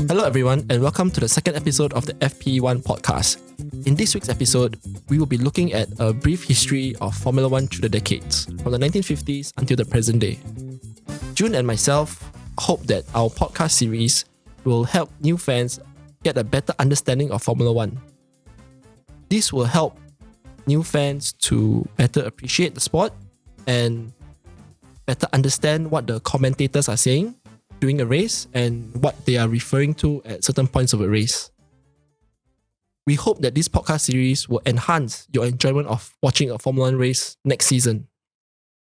Hello everyone and welcome to the second episode of the FP1 Podcast. In this week's episode, we will be looking at a brief history of Formula One through the decades, from the 1950s until the present day. June and myself hope that our podcast series will help new fans get a better understanding of Formula One. This will help new fans to better appreciate the sport and better understand what the commentators are saying during a race and what they are referring to at certain points of a race. We hope that this podcast series will enhance your enjoyment of watching a Formula One race next season.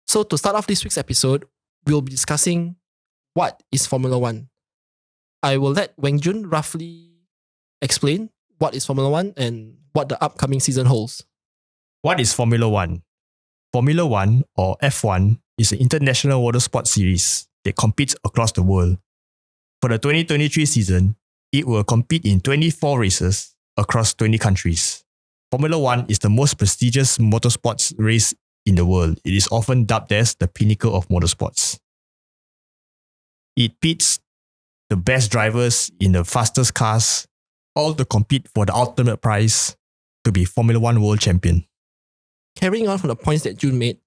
So to start off this week's episode, we'll be discussing what is Formula One. I will let Weng Jun roughly explain what is Formula One and what the upcoming season holds. What is Formula One? Formula One, or F1, is an international motorsport series that competes across the world. For the 2023 season, it will compete in 24 races across 20 countries. Formula One is the most prestigious motorsports race in the world. It is often dubbed as the pinnacle of motorsports. It pits the best drivers in the fastest cars, all to compete for the ultimate prize to be Formula One world champion. Carrying on from the points that June made,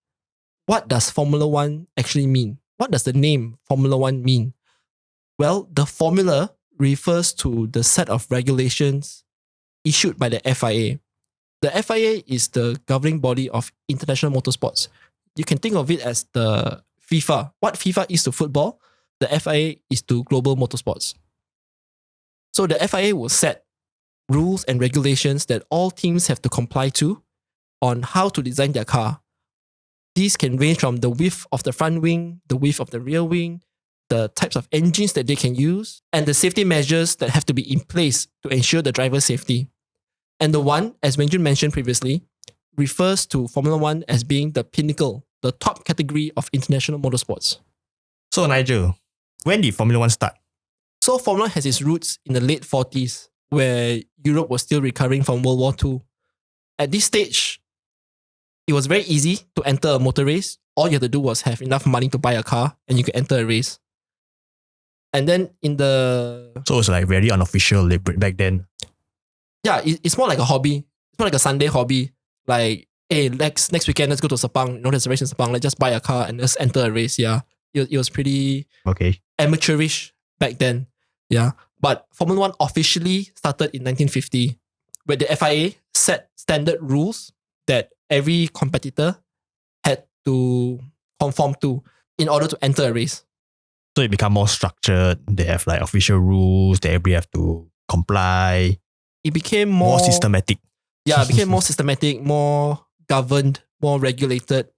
what does Formula One actually mean? What does the name Formula One mean? Well, the formula refers to the set of regulations issued by the FIA. The FIA is the governing body of international motorsports. You can think of it as the FIFA. What FIFA is to football, the FIA is to global motorsports. So the FIA will set rules and regulations that all teams have to comply to on how to design their car. These can range from the width of the front wing, the width of the rear wing, the types of engines that they can use, and the safety measures that have to be in place to ensure the driver's safety. And the one, as Weng Jun mentioned previously, refers to Formula One as being the pinnacle, the top category of international motorsports. So Nigel, when did Formula One start? So Formula One has its roots in the late 40s, where Europe was still recovering from World War II. At this stage, it was very easy to enter a motor race. All you had to do was have enough money to buy a car and you could enter a race. And then So it was like very unofficial back then. Yeah, it's more like a hobby. It's more like a Sunday hobby. Like, hey, next weekend, let's go to Sepang. There's a race in Sepang. Let's just buy a car and let's enter a race. Yeah, it was pretty amateurish back then. Yeah, but Formula One officially started in 1950, where the FIA set standard rules that every competitor had to conform to in order to enter a race. So it became more structured. They have like official rules that everybody have to comply. It became more systematic. Yeah, it became more systematic, more governed, more regulated.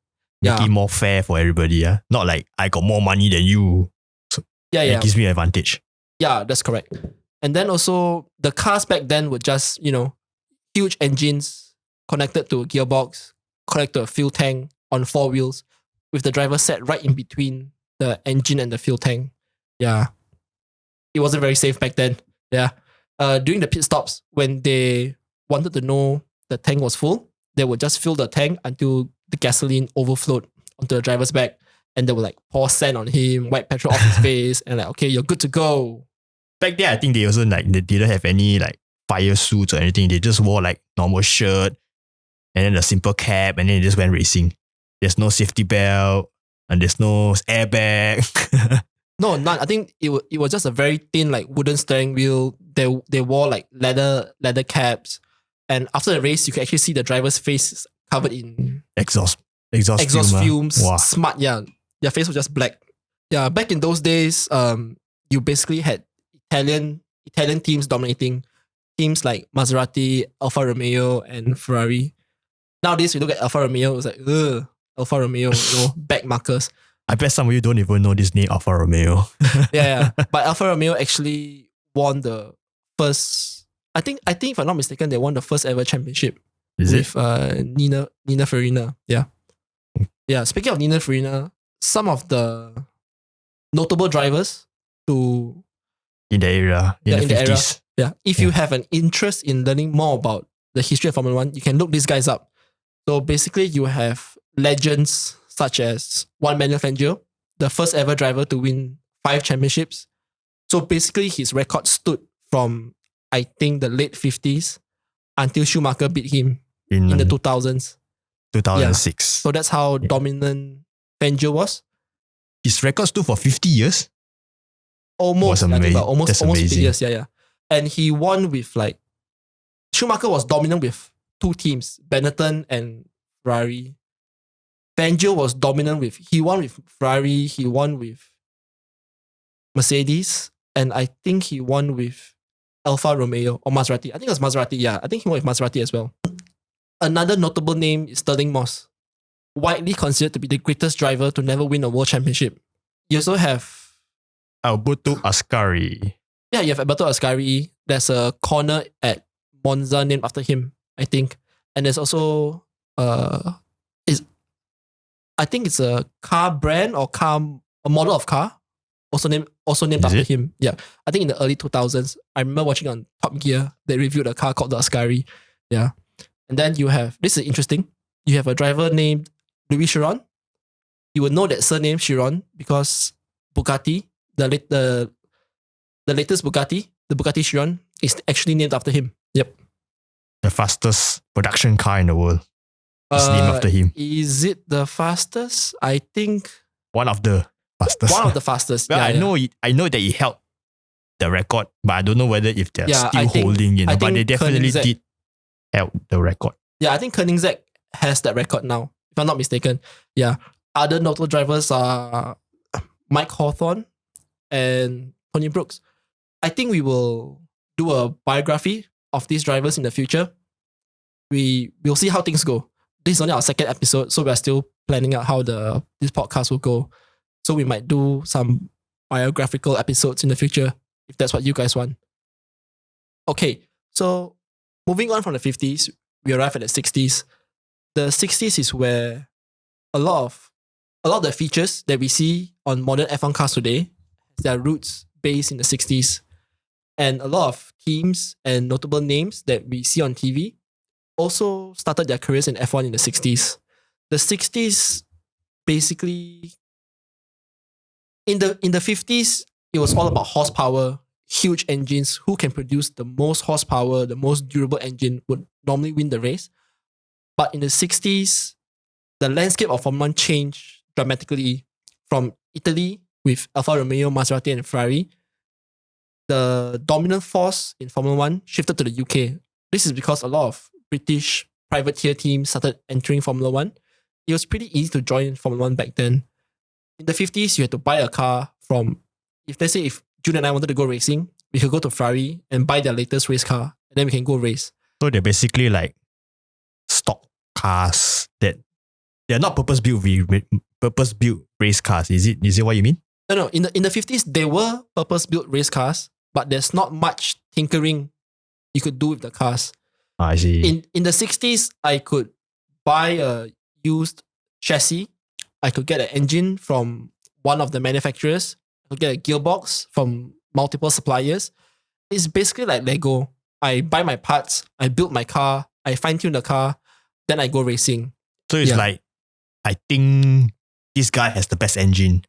Make it more fair for everybody. Yeah, not like I got more money than you. So it gives me an advantage. Yeah, that's correct. And then also the cars back then were just, huge engines connected to a gearbox, connected to a fuel tank on four wheels, with the driver sat right in between the engine and the fuel tank. Yeah. It wasn't very safe back then. Yeah. During the pit stops, when they wanted to know the tank was full, they would just fill the tank until the gasoline overflowed onto the driver's back, and they would like pour sand on him, wipe petrol off his face, and like, okay, you're good to go. Back then, I think they also they didn't have any like fire suits or anything. They just wore like normal shirt and then a simple cap, and then they just went racing. There's no safety belt and there's no airbag. No, none. I think it was just a very thin like wooden steering wheel. They wore like leather caps, and after the race, you can actually see the driver's face covered in exhaust fumes. Wow. Smart, yeah. Their face was just black. Yeah, back in those days, you basically had Italian teams dominating. Teams like Maserati, Alfa Romeo, and Ferrari. Nowadays, we look at Alfa Romeo, it's like, Alfa Romeo, back markers. I bet some of you don't even know this name, Alfa Romeo. yeah. But Alfa Romeo actually won the first, I think if I'm not mistaken, they won the first ever championship. With Nina Farina. Yeah. Yeah. Speaking of Nina Farina, some of the notable drivers in the era, in the 50s. Yeah. If you have an interest in learning more about the history of Formula One, you can look these guys up. So basically, you have legends such as Juan Manuel Fangio, the first ever driver to win 5 championships. So basically, his record stood from, I think, the late 50s until Schumacher beat him in the 2000s. 2006. So that's how dominant Fangio was. His record stood for 50 years? Almost, I think, almost 50 years. Yeah. And he won with Schumacher was dominant with 2 teams, Benetton and Ferrari. Fangio was dominant he won with Ferrari, he won with Mercedes, and I think he won with Alfa Romeo or Maserati. I think it was Maserati, yeah. I think he won with Maserati as well. Another notable name is Sterling Moss, widely considered to be the greatest driver to never win a world championship. You also have Alberto Ascari. Yeah, you have Alberto Ascari. There's a corner at Monza named after him, I think. And there's also I think it's a car brand or a model of car also named after him. Yeah. I think in the early 2000s, I remember watching on Top Gear, they reviewed a car called the Ascari. Yeah. And then you have, this is interesting, you have a driver named Louis Chiron. You will know that surname Chiron because Bugatti, the latest Bugatti, the Bugatti Chiron, is actually named after him. Yep. The fastest production car in the world is named after him. Is it the fastest? I think one of the fastest. One of the fastest. Well, I know that he held the record, but I don't know whether if they're still holding it. But they definitely did held the record. Yeah, I think Koenigsegg has that record now, if I'm not mistaken. Yeah. Other notable drivers are Mike Hawthorne and Tony Brooks. I think we will do a biography of these drivers in the future. We'll see how things go. This is only our 2nd episode, so we're still planning out how this podcast will go. So we might do some biographical episodes in the future, if that's what you guys want. Okay, so moving on from the 50s, we arrive at the 60s. The 60s is where a lot of the features that we see on modern F1 cars today has their roots based in the 60s. And a lot of teams and notable names that we see on TV also started their careers in F1 in the 60s. The 60s basically, in the 50s, it was all about horsepower, huge engines. Who can produce the most horsepower, the most durable engine would normally win the race. But in the 60s, the landscape of Formula 1 changed dramatically from Italy with Alfa Romeo, Maserati and Ferrari. The dominant force in Formula 1 shifted to the UK. This is because a lot of British privateer teams started entering Formula 1. It was pretty easy to join Formula 1 back then. In the 50s, you had to buy a car from, let's say if June and I wanted to go racing, we could go to Ferrari and buy their latest race car, and then we can go race. So they're basically like stock cars that they're not purpose-built race cars. Is it what you mean? No. In the 50s, they were purpose-built race cars, but there's not much tinkering you could do with the cars. I see. In the 60s, I could buy a used chassis. I could get an engine from one of the manufacturers. I could get a gearbox from multiple suppliers. It's basically like Lego. I buy my parts, I build my car, I fine-tune the car, then I go racing. So it's like, I think this guy has the best engine,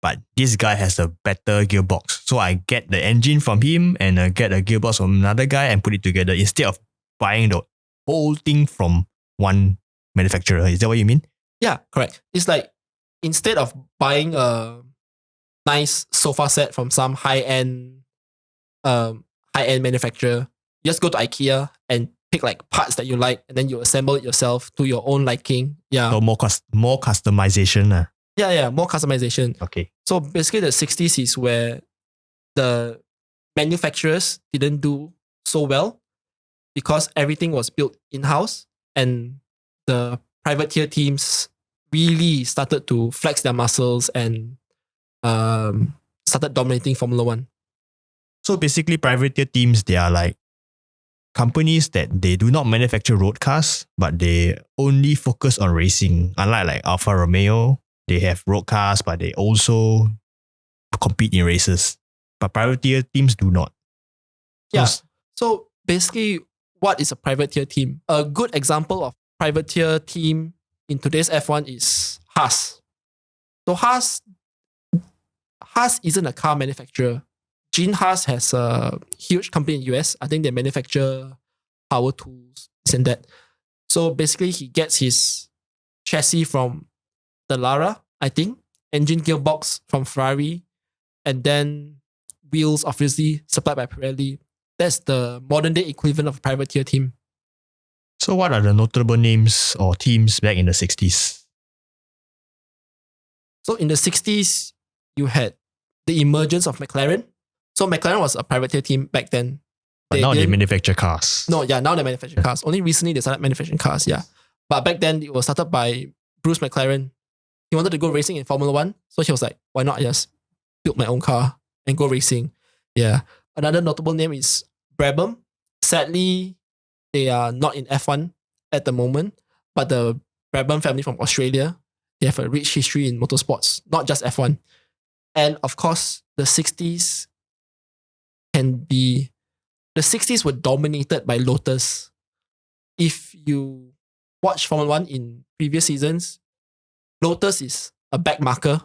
but this guy has a better gearbox. So I get the engine from him and I get a gearbox from another guy and put it together instead of buying the whole thing from one manufacturer. Is that what you mean? Yeah, correct. It's like instead of buying a nice sofa set from some high-end manufacturer, you just go to IKEA and pick like parts that you like and then you assemble it yourself to your own liking. Yeah. So more customization. Yeah, more customization. Okay. So basically the 60s is where the manufacturers didn't do so well because everything was built in-house and the privateer teams really started to flex their muscles and started dominating Formula 1. So basically privateer teams, they are like companies that they do not manufacture road cars, but they only focus on racing. Unlike like Alfa Romeo, they have road cars, but they also compete in races. But privateer teams do not. Yeah. So basically, what is a privateer team? A good example of privateer team in today's F1 is Haas. So Haas, Haas isn't a car manufacturer. Gene Haas has a huge company in US. I think they manufacture power tools, this and that. So basically, he gets his chassis from the Lara, I think, engine gearbox from Ferrari, and then wheels obviously supplied by Pirelli. That's the modern day equivalent of a privateer team. So what are the notable names or teams back in the 60s? So in the 60s, you had the emergence of McLaren. So McLaren was a privateer team back then. But now they manufacture cars. No, yeah, now they manufacture cars. Only recently they started manufacturing cars, yeah. But back then it was started by Bruce McLaren. He wanted to go racing in Formula 1. So he was like, why not just build my own car and go racing? Yeah. Another notable name is Brabham. Sadly, they are not in F1 at the moment. But the Brabham family from Australia, they have a rich history in motorsports, not just F1. And of course, the 60s were dominated by Lotus. If you watch Formula 1 in previous seasons, Lotus is a back marker,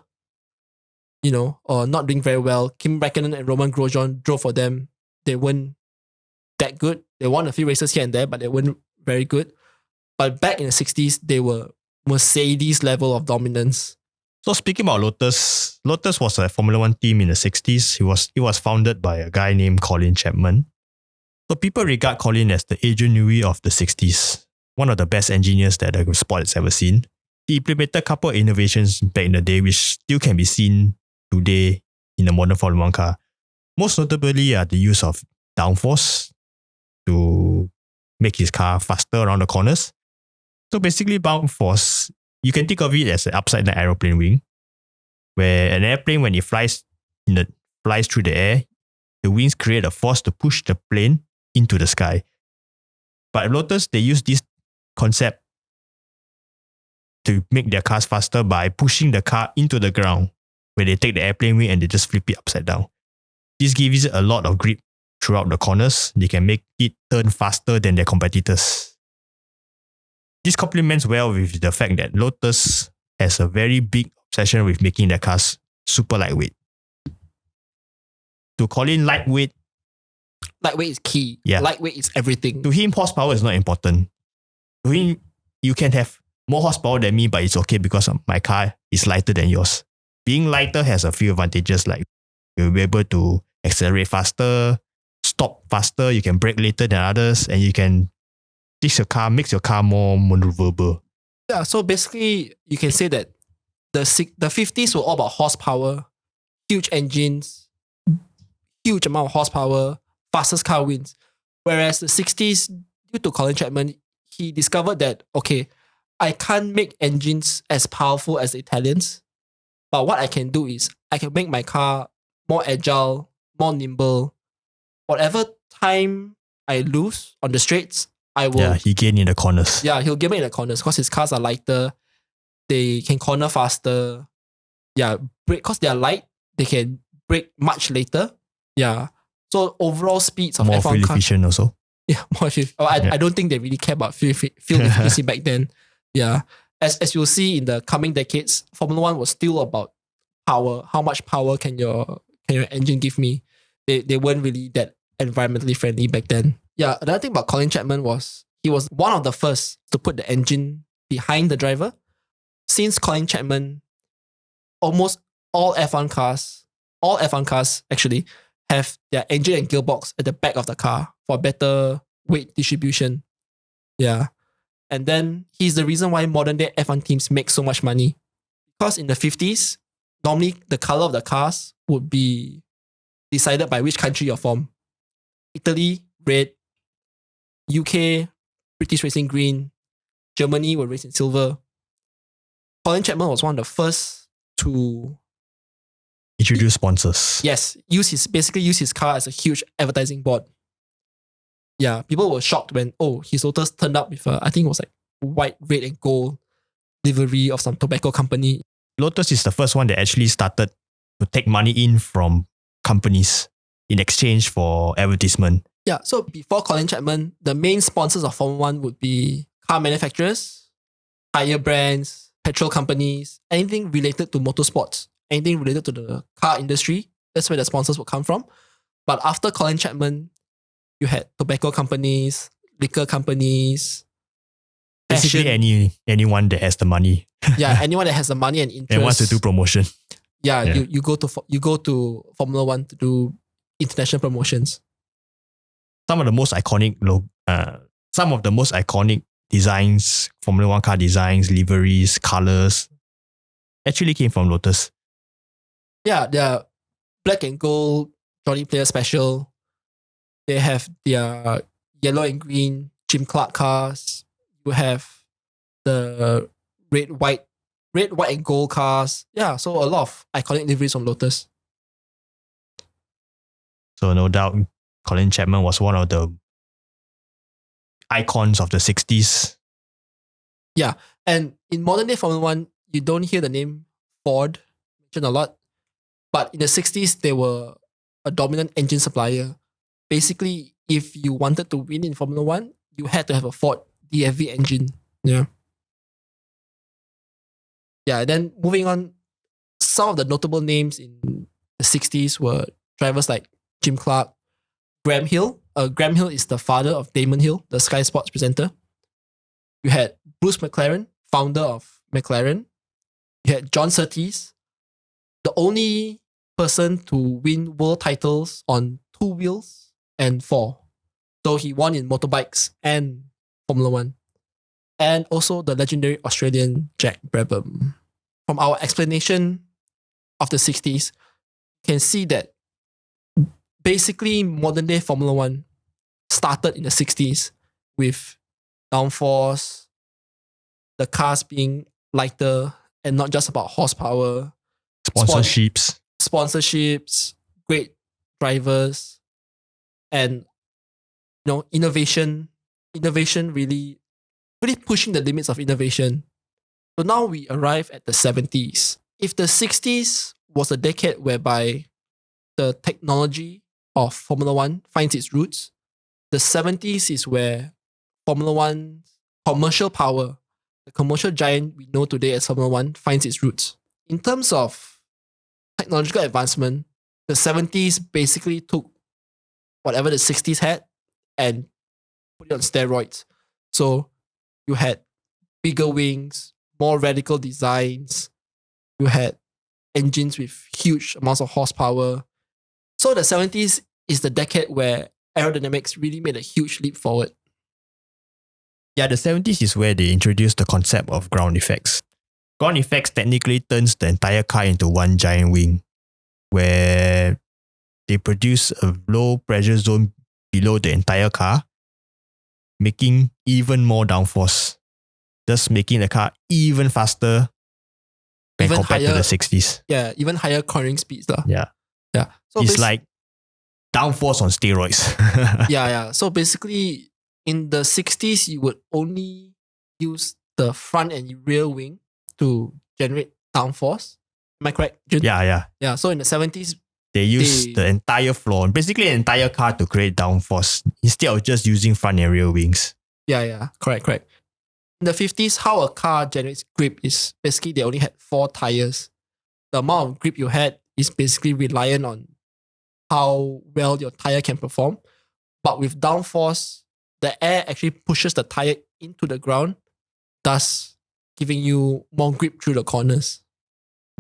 or not doing very well. Kim Räikkönen and Roman Grosjean drove for them. They weren't that good. They won a few races here and there, but they weren't very good. But back in the 60s, they were Mercedes level of dominance. So speaking about Lotus, Lotus was a Formula 1 team in the 60s. It was founded by a guy named Colin Chapman. So people regard Colin as the Adrian Newey of the 60s, one of the best engineers that the sport has ever seen. He implemented a couple of innovations back in the day which still can be seen today in the modern Formula 1 car. Most notably are the use of downforce to make his car faster around the corners. So basically downforce, you can think of it as an upside down aeroplane wing, where an airplane, when it flies through the air, the wings create a force to push the plane into the sky. But at Lotus, they use this concept to make their cars faster by pushing the car into the ground, where they take the airplane wing and they just flip it upside down. This gives it a lot of grip throughout the corners. They can make it turn faster than their competitors. This complements well with the fact that Lotus has a very big obsession with making their cars super lightweight. To Colin, lightweight is key. Yeah. Lightweight is everything. To him, horsepower is not important. To him, you can have more horsepower than me, but it's okay because my car is lighter than yours. Being lighter has a few advantages, like you'll be able to accelerate faster, stop faster, you can brake later than others, and you can makes your car more maneuverable. Yeah, so basically you can say that the 50s were all about horsepower, huge engines, huge amount of horsepower, fastest car wins. Whereas the 60s, due to Colin Chapman, he discovered that, okay, I can't make engines as powerful as the Italians, but what I can do is I can make my car more agile, more nimble. Whatever time I lose on the straights, I will. Yeah, he gained in the corners. Yeah, he'll gain in the corners because his cars are lighter. They can corner faster. Yeah, because they are light, they can brake much later. Yeah. So overall speeds of more F1 fuel cars. efficient also. Yeah, more efficient. I don't think they really care about fuel efficiency back then. Yeah. As you'll see in the coming decades, Formula 1 was still about power. How much power can your engine give me? They weren't really that environmentally friendly back then. Yeah, another thing about Colin Chapman was he was one of the first to put the engine behind the driver. Since Colin Chapman, almost all F1 cars actually have their engine and gearbox at the back of the car for better weight distribution. Yeah. And then he's the reason why modern day F1 teams make so much money. Because in the 50s, normally the color of the cars would be decided by which country you're from. Italy, red. UK, British racing green. Germany were racing silver. Colin Chapman was one of the first to introduce sponsors. Yes, use his car as a huge advertising board. Yeah, people were shocked when his Lotus turned up with I think it was like white, red, and gold livery of some tobacco company. Lotus is the first one that actually started to take money in from companies in exchange for advertisement. Yeah, so before Colin Chapman, the main sponsors of Formula 1 would be car manufacturers, tire brands, petrol companies, anything related to motorsports, anything related to the car industry. That's where the sponsors would come from. But after Colin Chapman, you had tobacco companies, liquor companies, Basically, fashion. anyone that has the money Yeah, anyone that has the money and interest and wants to do promotion. Yeah, Yeah. you go to Formula One to do international promotions. Some of the most iconic designs, Formula One car designs, liveries, colors, actually came from Lotus. Yeah, their black and gold Johnny Player Special. They have their yellow and green Jim Clark cars. You have the red, white and gold cars. Yeah, so a lot of iconic liveries from Lotus. So no doubt, Colin Chapman was one of the icons of the 60s. Yeah, and in modern day Formula One, you don't hear the name Ford mentioned a lot. But in the 60s, they were a dominant engine supplier. Basically, if you wanted to win in Formula One, you had to have a Ford DFV engine. Yeah. Yeah, then moving on, some of the notable names in the 60s were drivers like Jim Clark, Graham Hill. Graham Hill is the father of Damon Hill, the Sky Sports presenter. You had Bruce McLaren, founder of McLaren. You had John Surtees, the only person to win world titles on 2 wheels and 4. So he won in motorbikes and Formula One. And also the legendary Australian Jack Brabham. From our explanation of the 60s, you can see that basically modern day Formula One started in the 60s with downforce, the cars being lighter and not just about horsepower, sponsorships, great drivers, and innovation really pushing the limits of innovation. So now we arrive at the 70s. If the 60s was a decade whereby the technology of Formula One finds its roots, the 70s is where Formula One's commercial power, the commercial giant we know today as Formula One, finds its roots. In terms of technological advancement, the 70s basically took whatever the 60s had and put it on steroids. So you had bigger wings, more radical designs, you had engines with huge amounts of horsepower. So the 70s is the decade where aerodynamics really made a huge leap forward. Yeah, the 70s is where they introduced the concept of ground effects. Ground effects technically turns the entire car into one giant wing, where they produce a low pressure zone below the entire car, making even more downforce, thus making the car even faster when Even compared to higher- the 60s. Yeah, even higher cornering speeds. Yeah. Yeah. So It's like downforce on steroids. yeah. So basically, in the 60s, you would only use the front and rear wing to generate downforce. Am I correct, Jun? Yeah. Yeah. So in the 70s, They use the entire floor, basically the entire car to create downforce instead of just using front and rear wings. yeah, correct. In the 50s, how a car generates grip is basically they only had 4 tires. The amount of grip you had is basically reliant on how well your tire can perform. But with downforce, the air actually pushes the tire into the ground, thus giving you more grip through the corners.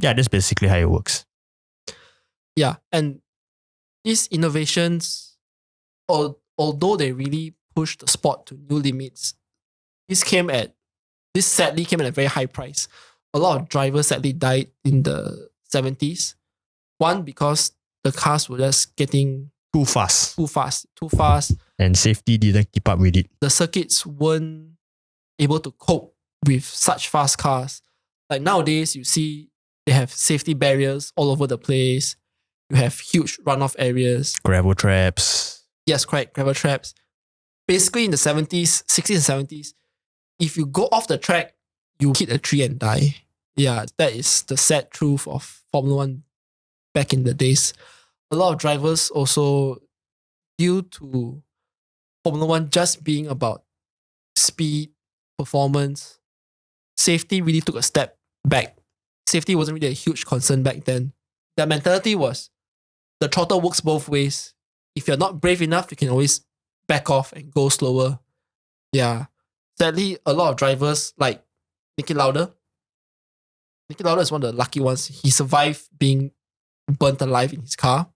Yeah, that's basically how it works. Yeah, and these innovations, although they really pushed the sport to new limits, this sadly came at a very high price. A lot of drivers sadly died in the 70s. One, because the cars were just getting Too fast. too fast. And safety didn't keep up with it. The circuits weren't able to cope with such fast cars. Like nowadays, you see they have safety barriers all over the place. You have huge runoff areas. Gravel traps. Yes, correct, gravel traps. Basically, in the 70s, 60s and 70s, if you go off the track, you hit a tree and die. Yeah, that is the sad truth of Formula One back in the days. A lot of drivers also, due to Formula One just being about speed, performance, safety really took a step back safety wasn't really a huge concern back then. Their mentality was the throttle works both ways. If you're not brave enough, you can always back off and go slower. Yeah. Sadly, a lot of drivers like Niki Lauda is one of the lucky ones. He survived being burnt alive in his car.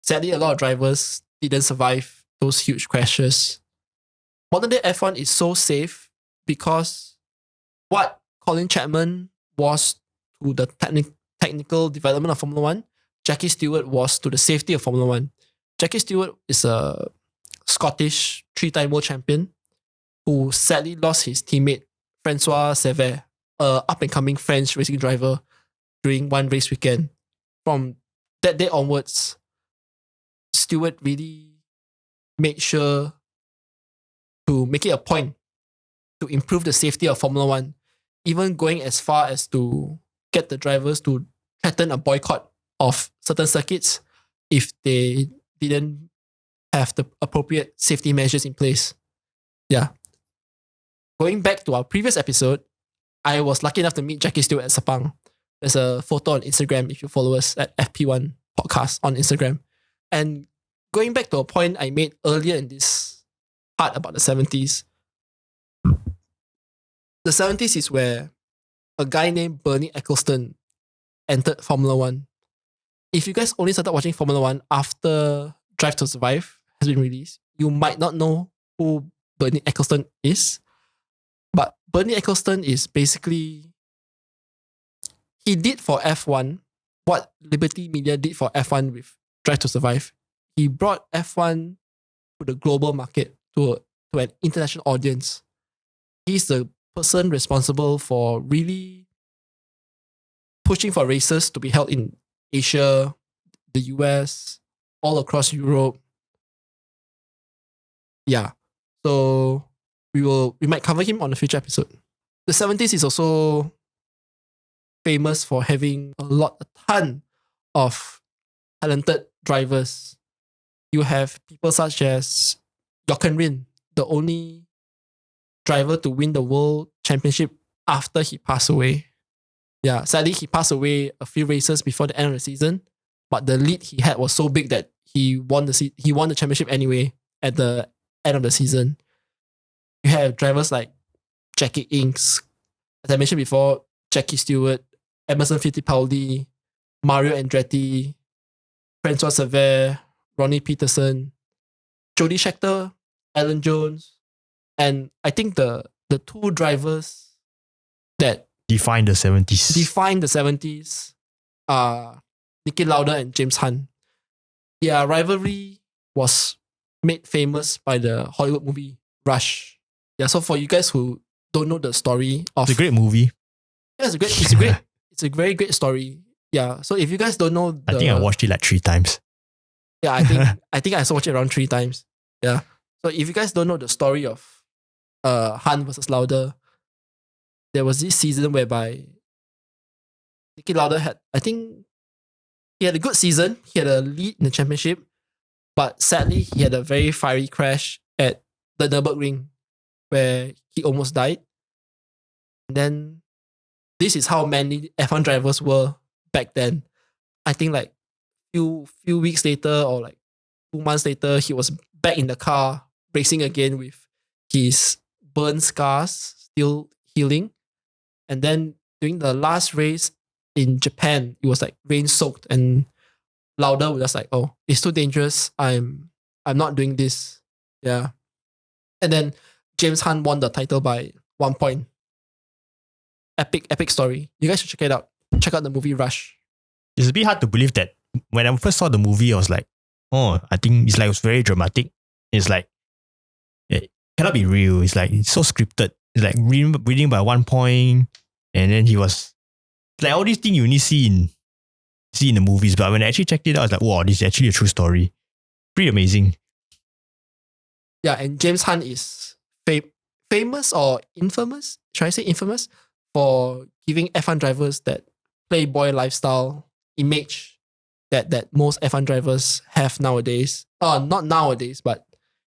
Sadly, a lot of drivers didn't survive those huge crashes. Modern day F1 is so safe because what Colin Chapman was to the technical development of Formula One, Jackie Stewart was to the safety of Formula One. Jackie Stewart is a Scottish 3-time world champion who sadly lost his teammate Francois Sever, a up-and-coming French racing driver, during one race weekend. From that day onwards, Stewart really made sure to make it a point to improve the safety of Formula One, even going as far as to get the drivers to threaten a boycott of certain circuits if they didn't have the appropriate safety measures in place. Yeah. Going back to our previous episode, I was lucky enough to meet Jackie Stewart at Sepang. There's a photo on Instagram if you follow us at FP1 Podcast on Instagram. And going back to a point I made earlier in this part about the 70s, the 70s is where a guy named Bernie Ecclestone entered Formula One. If you guys only started watching Formula One after Drive to Survive has been released, you might not know who Bernie Ecclestone is. But Bernie Ecclestone is basically, he did for F1 what Liberty Media did for F1 with Drive to Survive. He brought F1 to the global market, to an international audience. He's the person responsible for really pushing for races to be held in Asia, the US, all across Europe. Yeah. So we might cover him on a future episode. The 70s is also famous for having a ton of talented drivers. You have people such as Jochen Rindt, the only driver to win the world championship after he passed away. Yeah, sadly he passed away a few races before the end of the season, but the lead he had was so big that he won the championship anyway at the end of the season. You have drivers like Jackie Inks, as I mentioned before, Jackie Stewart, Emerson Fittipaldi, Mario Andretti, Francois Sever, Ronnie Peterson, Jody Scheckter, Alan Jones, and I think the two drivers that Define the 70s are Niki Lauda and James Hunt. Their rivalry was made famous by the Hollywood movie Rush. Yeah, so for you guys who don't know the story of... It's a great movie. Yeah, it's a very great story. Yeah, so if you guys don't know... I think I watched it like 3 times. Yeah, I think I also watched it around 3 times. Yeah. So if you guys don't know the story of Hunt versus Lauda, there was this season whereby Niki Lauda had, I think, he had a good season. He had a lead in the championship, but sadly, he had a very fiery crash at the Nürburgring where he almost died. And then this is how many F1 drivers were back then. I think like few weeks later or like 2 months later, he was back in the car racing again with his burn scars still healing. And then during the last race in Japan, it was like rain soaked, and Lauda was just like, "Oh, it's too dangerous. I'm not doing this." Yeah. And then James Hunt won the title by 1 point. Epic story. You guys should check it out. Check out the movie Rush. It's a bit hard to believe that when I first saw the movie, I was like, oh, I think it's like, it was very dramatic. It's like, it cannot be real. It's like, it's so scripted. It's like reading by 1 point, and then he was like, all these things you only see in the movies. But when I actually checked it out, I was like, wow, this is actually a true story. Pretty amazing. Yeah, and James Hunt is famous or infamous? Should I say infamous? For giving F1 drivers that playboy lifestyle image that most F1 drivers have nowadays. Not nowadays, but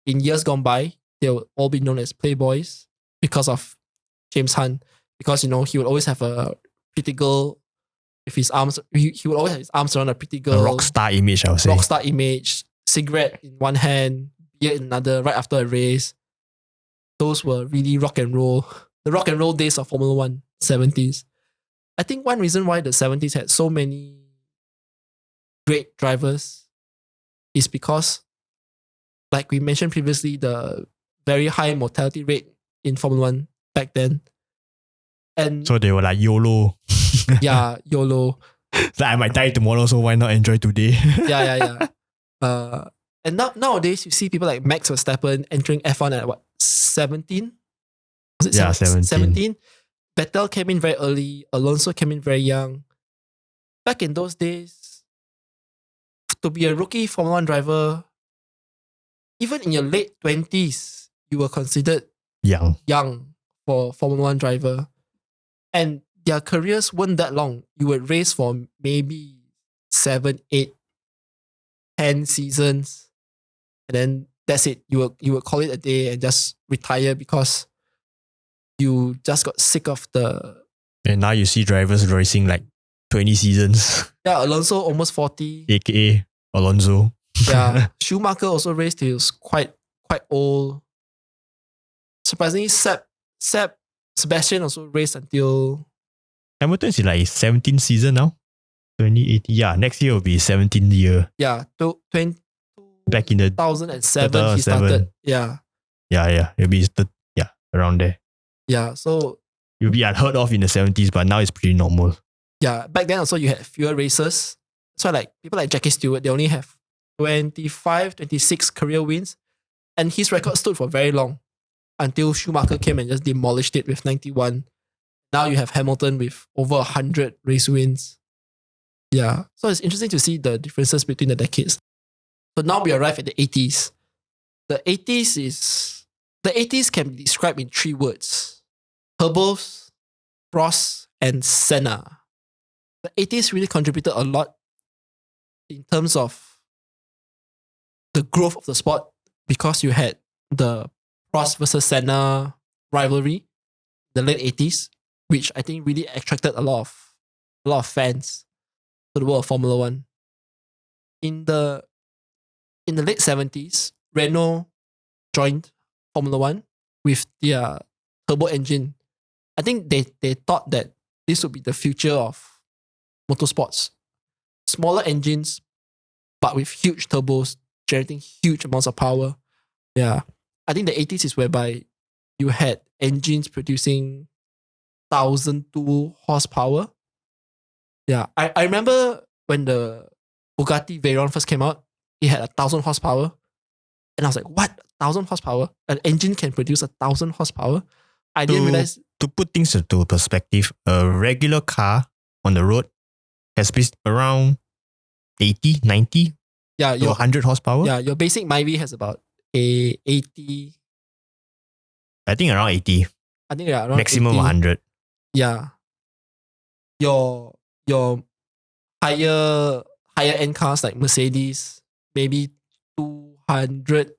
in years gone by, they'll all be known as playboys because of James Hunt. Because, he would always have a pretty girl with his arms. He would always have his arms around a pretty girl. A rock star image, I would say. Rock star image, cigarette in one hand, beer in another, right after a race. Those were really rock and roll. The rock and roll days of Formula 1, 70s. I think one reason why the 70s had so many great drivers is because, like we mentioned previously, the very high mortality rate in Formula 1 back then. And So they were like YOLO. yeah, YOLO. Like I might die tomorrow, so why not enjoy today? Yeah. And nowadays you see people like Max Verstappen entering F1 at what, 17? Was it Yeah, 17? Vettel came in very early. Alonso came in very young. Back in those days, to be a rookie Formula 1 driver, even in your late 20s, you were considered young for Formula 1 driver. And their careers weren't that long. You would race for maybe 7, 8, 10 seasons. And then that's it. You would call it a day and just retire because you just got sick of the... And now you see drivers racing like 20 seasons. Yeah, Alonso almost 40. AKA Alonso. Yeah, Schumacher also raced till he was quite old. Surprisingly, Sebastian also raced until... Hamilton's in like 17th season now. 2018. Yeah, next year will be 17th year. Yeah, Back in the 2007 he started. Yeah. It'll be around there. Yeah, so... It'll be unheard of in the 70s, but now it's pretty normal. Yeah, back then also you had fewer races. That's why like people like Jackie Stewart, they only have 25, 26 career wins. And his record stood for very long until Schumacher came and just demolished it with 91. Now you have Hamilton with over 100 race wins. Yeah, so it's interesting to see the differences between the decades. So now we arrive at the 80s. The 80s can be described in 3 words: turbos, Prost, and Senna. The 80s really contributed a lot in terms of the growth of the sport because you had the Prost versus Senna rivalry in the late 80s, which I think really attracted a lot of fans to the world of Formula 1. In the late 70s, Renault joined Formula 1 with their turbo engine. I think they thought that this would be the future of motorsports. Smaller engines, but with huge turbos, generating huge amounts of power. Yeah. I think the 80s is whereby you had engines producing 1,002 horsepower. Yeah. I remember when the Bugatti Veyron first came out, it had 1,000 horsepower. And I was like, what? 1,000 horsepower? An engine can produce 1,000 horsepower? I didn't realize... To put things into perspective, a regular car on the road has around 80, 90 to 100 horsepower. Yeah, your basic Myvi has about 80. I think around 80. I think around maximum 80. 100. Yeah. Your higher end cars like Mercedes, maybe 200.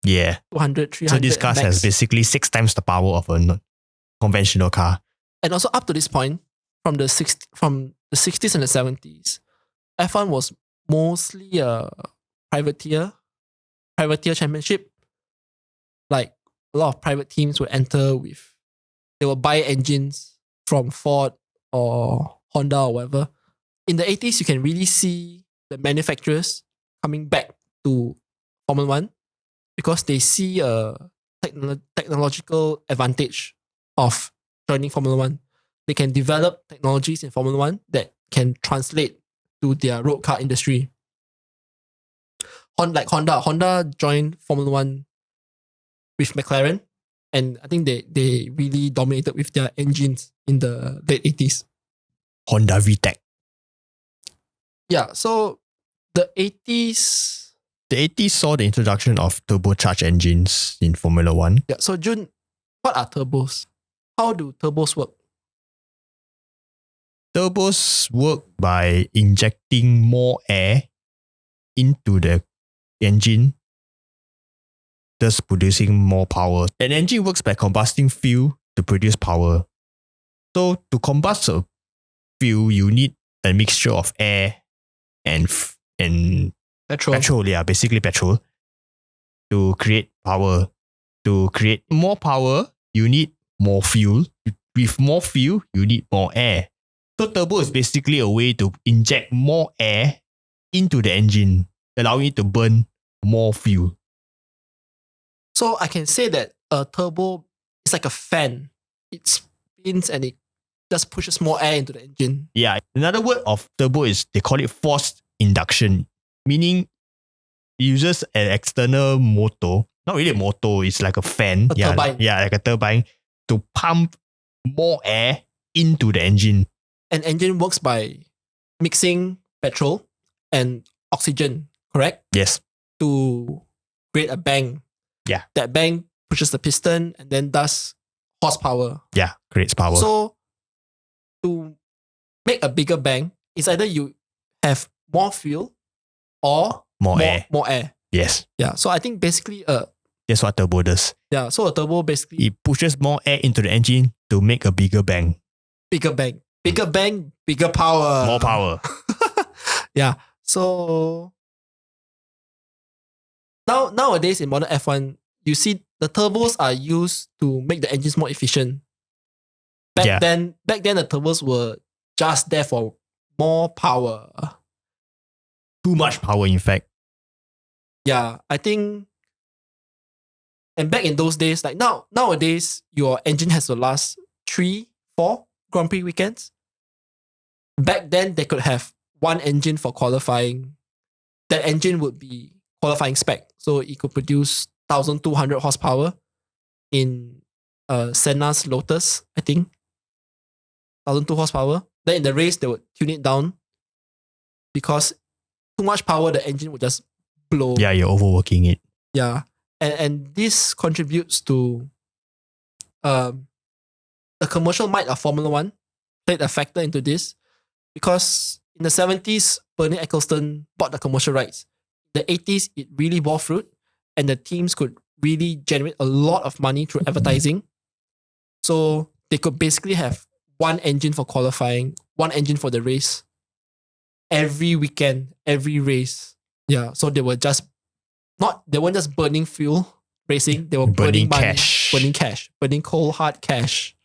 Yeah. 200, 300. So this car max. has basically 6 times the power of a conventional car. And also up to this point, from the 60s and the 70s, F1 was mostly a privateer championship. Like a lot of private teams would enter they will buy engines from Ford or Honda or whatever. In the 80s, you can really see the manufacturers coming back to Formula 1 because they see a technological advantage of joining Formula 1. They can develop technologies in Formula 1 that can translate to their road car industry. Like Honda joined Formula 1 with McLaren, and I think they really dominated with their engines in the late 80s. Honda VTEC. Yeah, so the 80s... The 80s saw the introduction of turbocharged engines in Formula 1. Yeah, so Jun, what are turbos? How do turbos work? Turbos work by injecting more air into the engine, thus producing more power. An engine works by combusting fuel to produce power. So to combust a fuel, you need a mixture of air and petrol. Yeah, basically petrol to create power. To create more power, you need more fuel. With more fuel, you need more air. So turbo is basically a way to inject more air into the engine, allowing it to burn more fuel. So I can say that a turbo is like a fan. It spins and it just pushes more air into the engine. Yeah, another word of turbo is they call it forced induction, meaning it uses an external motor, not really a motor, it's like a fan. Turbine. Yeah, like a turbine to pump more air into the engine. An engine works by mixing petrol and oxygen, correct? Yes. To create a bang. Yeah. That bang pushes the piston and then does horsepower. Yeah, creates power. So to make a bigger bang, it's either you have more fuel or more air. More air. Yes. Yeah. So I think basically that's what turbo does. Yeah. So a turbo basically it pushes more air into the engine to make a bigger bang. Bigger bang. Bigger bang, bigger power. More power. Yeah. So nowadays in modern F1, you see the turbos are used to make the engines more efficient. Back then the turbos were just there for more power. Too much power, in fact. Yeah, I think. And back in those days, like nowadays, your engine has to last 3, 4 Grand Prix weekends. Back then, they could have one engine for qualifying. That engine would be qualifying spec. So it could produce 1,200 horsepower in Senna's Lotus, I think. 1,200 horsepower. Then in the race, they would tune it down because too much power, the engine would just blow. Yeah, you're overworking it. Yeah. And this contributes to the commercial might of Formula One played a factor into this because in the 70s, Bernie Ecclestone bought the commercial rights. In the 80s, it really bore fruit and the teams could really generate a lot of money through advertising. So they could basically have one engine for qualifying, one engine for the race. Every weekend, every race. Yeah. So they weren't just burning fuel racing, they were burning money, cash. Burning cold hard cash.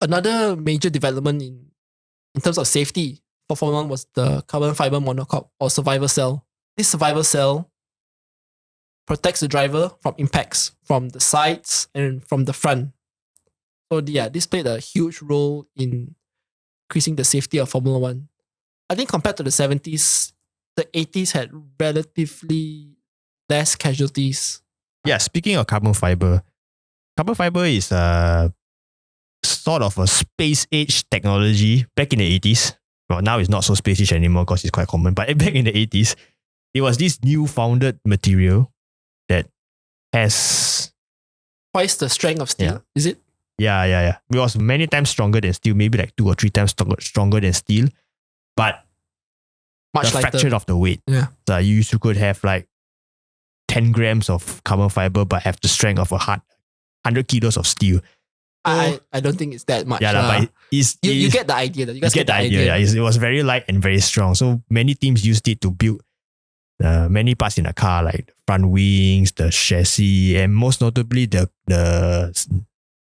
Another major development in terms of safety for Formula 1 was the carbon fiber monocoque or survivor cell. This survivor cell protects the driver from impacts from the sides and from the front. So yeah, this played a huge role in increasing the safety of Formula 1. I think compared to the 70s, the 80s had relatively less casualties. Yeah, speaking of carbon fiber is sort of a space age technology back in the 80s. Well, now it's not so space age anymore because it's quite common. But back in the 80s, it was this new founded material that has twice the strength of steel, is it? Yeah. It was many times stronger than steel, maybe like 2 or 3 times stronger than steel. But much the lighter. fraction of the weight. Yeah. So you could have like 10 grams of carbon fiber, but have the strength of 100 kilos of steel. I don't think it's that much. Yeah, but you get the idea. You get the idea. Yeah. It was very light and very strong. So many teams used it to build many parts in a car, like the front wings, the chassis, and most notably the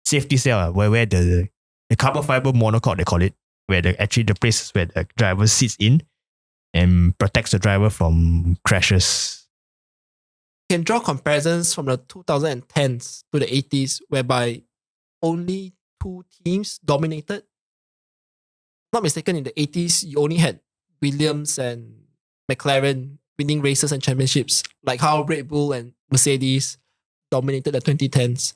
safety cell, where the carbon fiber monocoque, they call it, where the place where the driver sits in and protects the driver from crashes. You can draw comparisons from the 2010s to the 80s, whereby only 2 teams dominated. Not mistaken, in the 80s, you only had Williams and McLaren winning races and championships, like how Red Bull and Mercedes dominated the 2010s.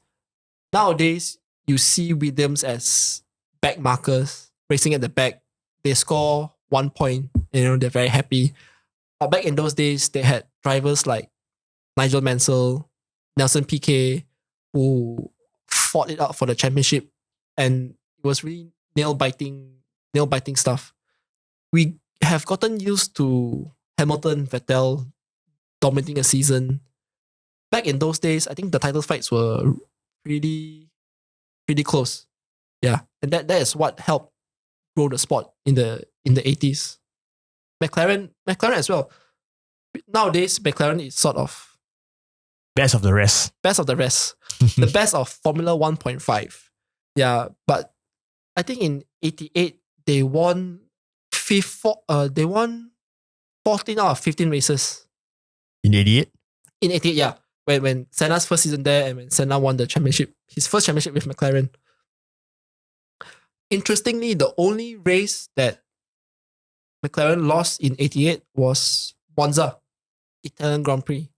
Nowadays, you see Williams as back markers, racing at the back. They score 1 point, they're very happy. But back in those days, they had drivers like Nigel Mansell, Nelson Piquet, who fought it out for the championship, and it was really nail-biting stuff. We have gotten used to Hamilton, Vettel dominating a season. Back in those days, I think the title fights were pretty close. Yeah, and that is what helped grow the sport in the 80s. McLaren as well. Nowadays, McLaren is sort of Best of the rest. best of the rest, the best of Formula 1.5. Yeah, but I think in 88 they won 14 out of 15 races. In 88? In 88, yeah. When Senna's first season there and when Senna won the championship, his first championship with McLaren. Interestingly, the only race that McLaren lost in 88 was Monza, Italian Grand Prix.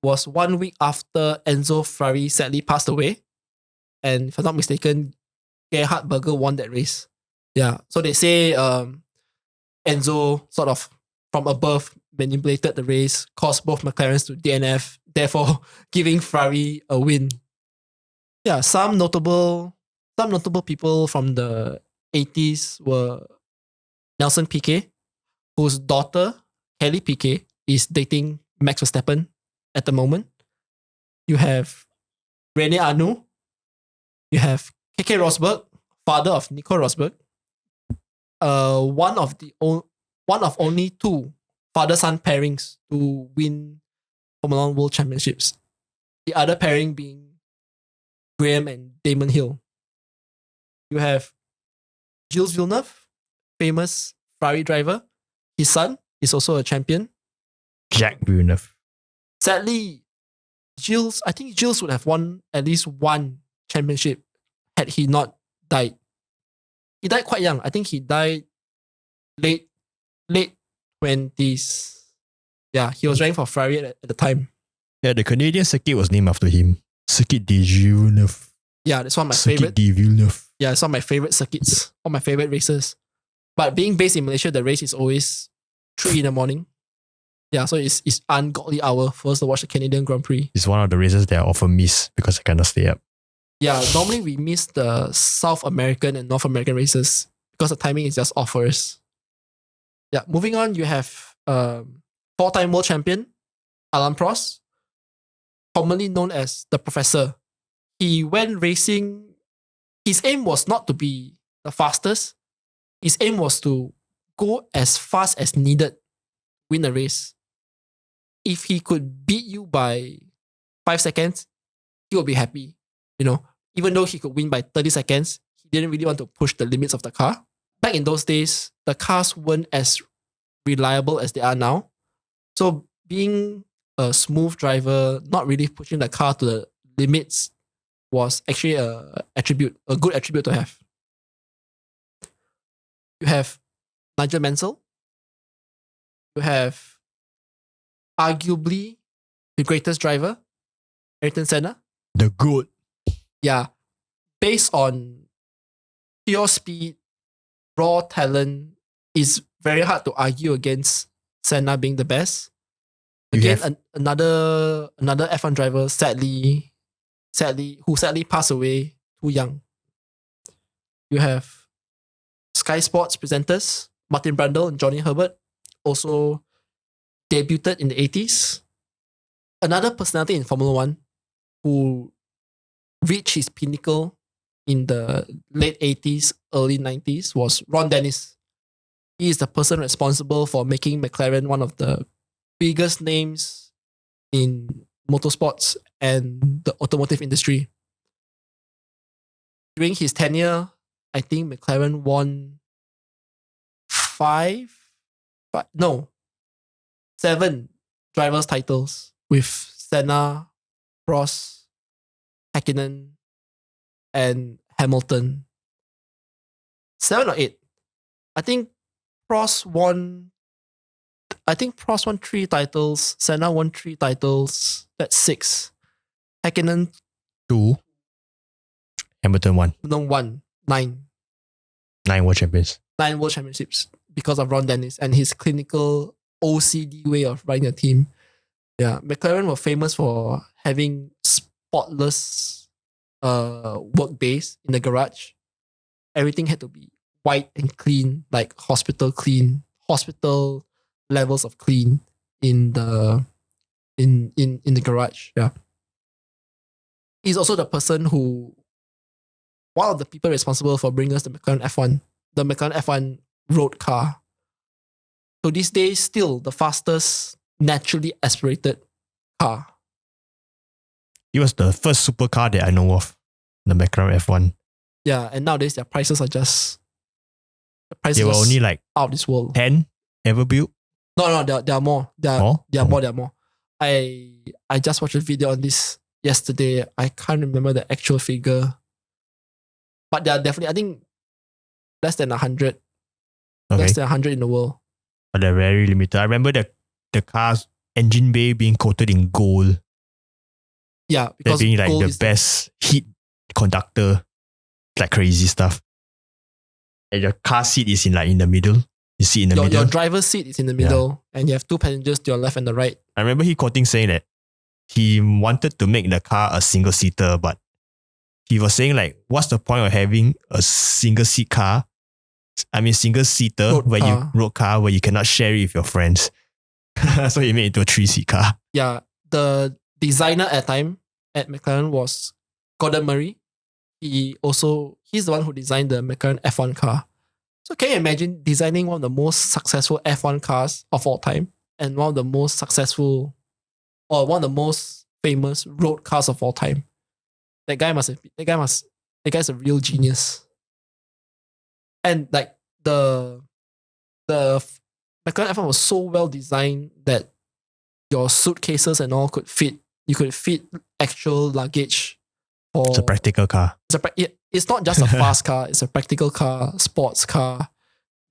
It was 1 week after Enzo Ferrari sadly passed away. And if I'm not mistaken, Gerhard Berger won that race. Yeah. So they say Enzo sort of from above manipulated the race, caused both McLarens to DNF, therefore giving Ferrari a win. Yeah, some notable people from the 80s were Nelson Piquet, whose daughter, Kelly Piquet, is dating Max Verstappen at the moment. You have Rene Arnoux. You have Keke Rosberg, father of Nico Rosberg. One of only two father-son pairings to win Formula 1 World Championships. The other pairing being Graham and Damon Hill. You have Gilles Villeneuve, famous Ferrari driver. His son is also a champion. Jacques Villeneuve. Sadly, I think Gilles would have won at least one championship had he not died. He died quite young. I think he died late 20s. Yeah, he was driving for Ferrari at the time. Yeah, the Canadian circuit was named after him. Circuit de Villeneuve. Yeah, that's one of my Circuit favorite. de Villeneuve. Yeah, it's one of my favorite circuits. One of my favorite races. But being based in Malaysia, the race is always 3 in the morning. Yeah, so it's ungodly hour for us to watch the Canadian Grand Prix. It's one of the races that I often miss because I cannot stay up. Yeah, normally we miss the South American and North American races because the timing is just off for us. Yeah, moving on, you have 4-time world champion, Alain Prost, commonly known as the Professor. He went racing. His aim was not to be the fastest. His aim was to go as fast as needed, win a race. If he could beat you by 5 seconds, he would be happy. You know, even though he could win by 30 seconds, he didn't really want to push the limits of the car. Back in those days, the cars weren't as reliable as they are now. So being a smooth driver, not really pushing the car to the limits was actually a good attribute to have. You have Nigel Mansell. You have arguably the greatest driver, Ayrton Senna. The GOAT. Yeah. Based on pure speed, raw talent, it's very hard to argue against Senna being the best. Again, another F1 driver who sadly passed away too young. You have Sky Sports presenters Martin Brundle and Johnny Herbert, also debuted in the 80s. Another personality in Formula 1 who reached his pinnacle in the late 80s, early 90s was Ron Dennis. He is the person responsible for making McLaren one of the biggest names in motorsports and the automotive industry. During his tenure, I think McLaren won 7 drivers' titles with Senna, Prost, Häkkinen, and Hamilton. 7 or 8. I think Prost won 3 titles. Senna won 3 titles. That's 6. Häkkinen 2. Hamilton 1. no 1. 9. 9 world champions. 9 world championships because of Ron Dennis and his clinical OCD way of running a team. Yeah, McLaren were famous for having spotless work days in the garage. Everything had to be white and clean, like hospital clean, hospital levels of clean in the garage. Yeah. He's also the person who one of the people responsible for bringing us the McLaren F1, the McLaren F1 road car. So these days, still the fastest naturally aspirated car. It was the first supercar that I know of, the McLaren F1. Yeah, and nowadays their prices are just... They were only like out of this world. 10 ever built? No, there are more. There are more. I just watched a video on this yesterday. I can't remember the actual figure. But there are definitely, I think, less than 100. Okay. Less than 100 in the world. But they're very limited. I remember the car's engine bay being coated in gold. Yeah, because that being like the best heat conductor. Like crazy stuff. And your car seat is in the middle. You sit in the middle. Your driver's seat is in the middle, and you have two passengers to your left and the right. I remember he quoting saying that he wanted to make the car a single seater, but he was saying like, what's the point of having a single seat car? I mean, single seater road car where you cannot share it with your friends. So he made it into a 3-seat car. Yeah, the designer at McLaren was Gordon Murray. He's the one who designed the McLaren F1 car. So can you imagine designing one of the most successful F1 cars of all time and one of the most successful or one of the most famous road cars of all time? That guy's a real genius. And like the McLaren F1 was so well designed that your suitcases and all could fit. You could fit actual luggage. It's a practical car. It's not just a fast car. It's a practical car, sports car,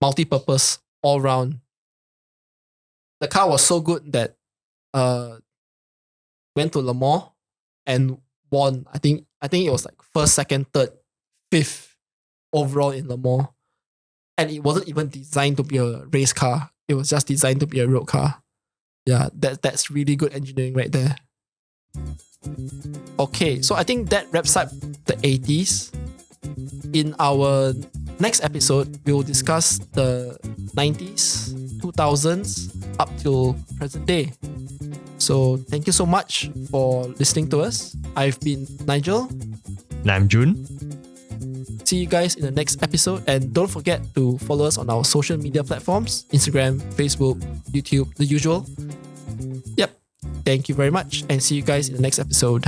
multi-purpose, all round. The car was so good that went to Le Mans and won. I think it was like first, second, third, fifth overall in Le Mans. And it wasn't even designed to be a race car. It was just designed to be a road car. Yeah, that's really good engineering right there. Okay, so I think that wraps up the 80s. In our next episode, we will discuss the 90s, 2000s, up till present day. So thank you so much for listening to us. I've been Nigel. And I'm June. See you guys in the next episode, and don't forget to follow us on our social media platforms, Instagram, Facebook, YouTube, the usual. Yep. Thank you very much, and see you guys in the next episode.